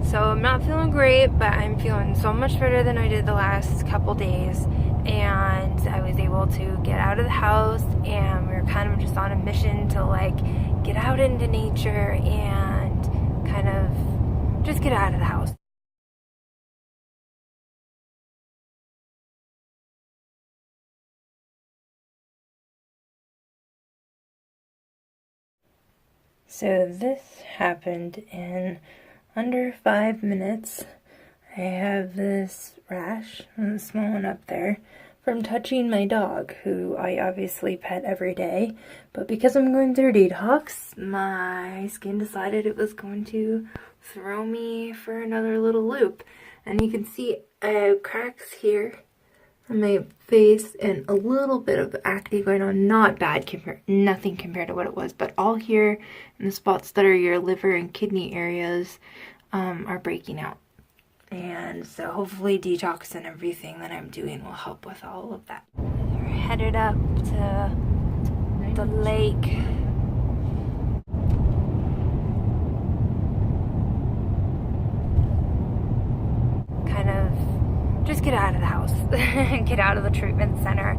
So I'm not feeling great, but I'm feeling so much better than I did the last couple days. And I was able to get out of the house, and we were kind of just on a mission to like get out into nature and kind of just get out of the house. So this happened in under 5 minutes. I have this rash, and a small one up there, from touching my dog, who I obviously pet every day. But because I'm going through detox, my skin decided it was going to throw me for another little loop. And you can see cracks here on my face and a little bit of acne going on. Not bad, nothing compared to what it was, but all here in the spots that are your liver and kidney areas are breaking out. And so hopefully detox and everything that I'm doing will help with all of that. We're headed up to the lake. Kind of just get out of the house, get out of the treatment center.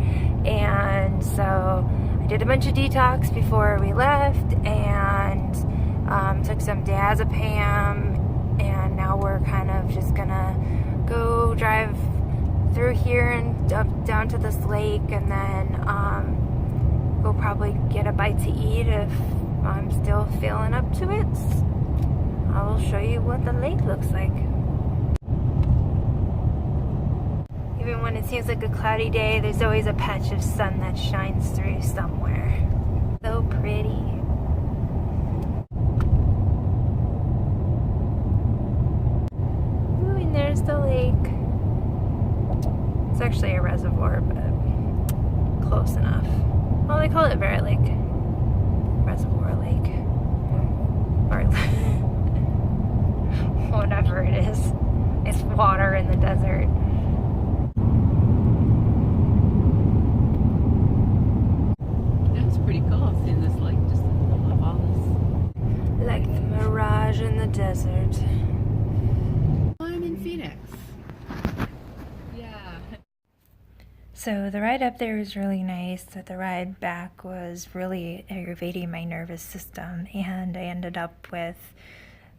And so I did a bunch of detox before we left, and took some diazepam, and now we're kind of just gonna go drive through here and up down to this lake, and then go probably get a bite to eat if I'm still feeling up to it. I will show you what the lake looks like. Even when it seems like a cloudy day, there's always a patch of sun that shines through somewhere. So pretty. Ooh, and there's the lake. It's actually a reservoir, but close enough. Well, they call it Bear Lake. Reservoir Lake. Or whatever it is. It's water in the desert. Pretty cool seeing this lake just above all this. Like the mirage in the desert. I'm in Phoenix. Yeah. So the ride up there was really nice. The ride back was really aggravating my nervous system, and I ended up with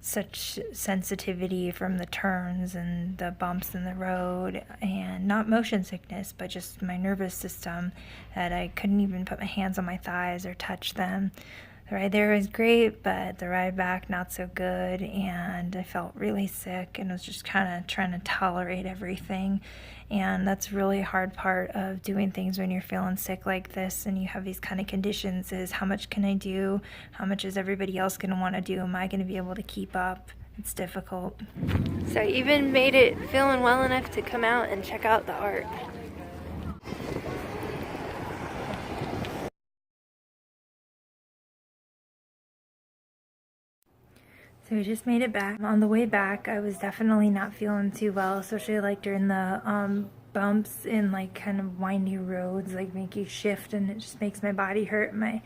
such sensitivity from the turns and the bumps in the road, and not motion sickness, but just my nervous system, that I couldn't even put my hands on my thighs or touch them. The ride there was great, but the ride back not so good, and I felt really sick and was just kind of trying to tolerate everything. And that's really a hard part of doing things when you're feeling sick like this and you have these kind of conditions, is how much can I do? How much is everybody else going to want to do? Am I going to be able to keep up? It's difficult. So I even made it feeling well enough to come out and check out the art. So we just made it back. On the way back, I was definitely not feeling too well, especially like during the bumps in like kind of windy roads, like make you shift, and it just makes my body hurt. My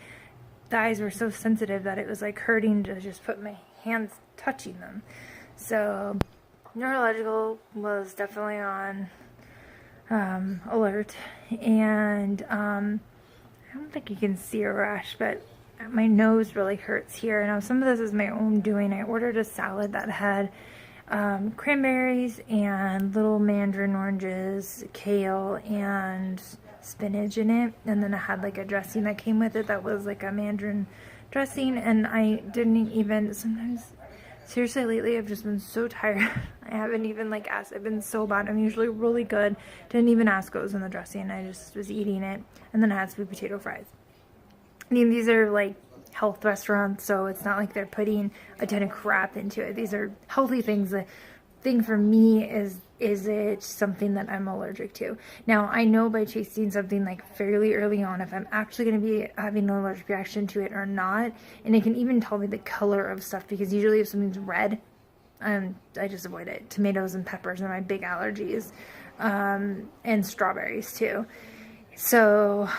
thighs were so sensitive that it was like hurting to just put my hands touching them. So neurological was definitely on alert, and I don't think you can see a rash, but my nose really hurts here. Now some of this is my own doing. I ordered a salad that had cranberries and little mandarin oranges, kale, and spinach in it, and then I had like a dressing that came with it that was like a mandarin dressing, and I didn't even, sometimes, seriously lately I've just been so tired. I haven't even like asked. I've been so bad. I'm usually really good. Didn't even ask what was in the dressing. I just was eating it, and then I had sweet potato fries. I mean, these are like health restaurants, so it's not like they're putting a ton of crap into it. These are healthy things. The thing for me is it something that I'm allergic to? Now, I know by tasting something like fairly early on if I'm actually going to be having an allergic reaction to it or not, and it can even tell me the color of stuff, because usually if something's red, I just avoid it. Tomatoes and peppers are my big allergies, and strawberries too. So,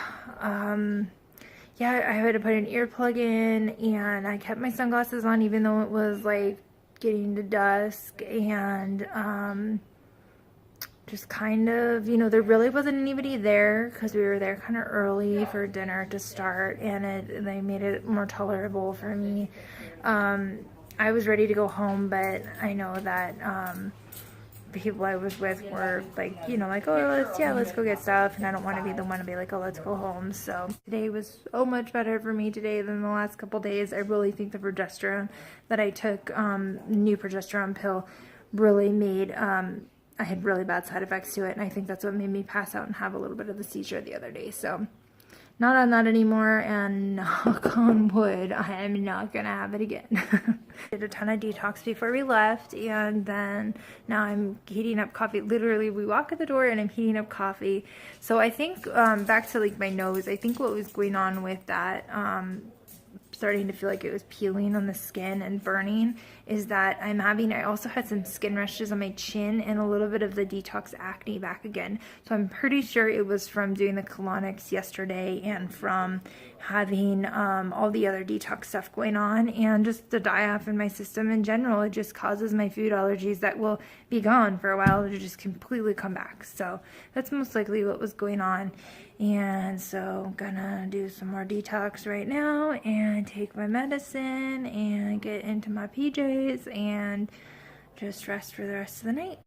yeah, I had to put an earplug in, and I kept my sunglasses on even though it was like getting to dusk, and just kind of, you know, there really wasn't anybody there because we were there kind of early for dinner to start, and they made it more tolerable for me. I was ready to go home, but I know that the people I was with were like, you know, like, oh, let's go get stuff, and I don't want to be the one to be like, oh, let's go home. So today was so much better for me today than the last couple days. I really think the progesterone that I took, new progesterone pill, really made, I had really bad side effects to it, and I think that's what made me pass out and have a little bit of a seizure the other day. So not on that anymore, and knock on wood, I am not gonna have it again. Did a ton of detox before we left, and then now I'm heating up coffee. Literally, we walk at the door and I'm heating up coffee. So I think, back to like my nose, I think what was going on with that, starting to feel like it was peeling on the skin and burning, is that I also had some skin rashes on my chin and a little bit of the detox acne back again. So I'm pretty sure it was from doing the colonics yesterday and from having all the other detox stuff going on, and just the die-off in my system in general. It just causes my food allergies that will be gone for a while to just completely come back. So that's most likely what was going on. And so I'm gonna do some more detox right now and take my medicine and get into my PJs and just rest for the rest of the night.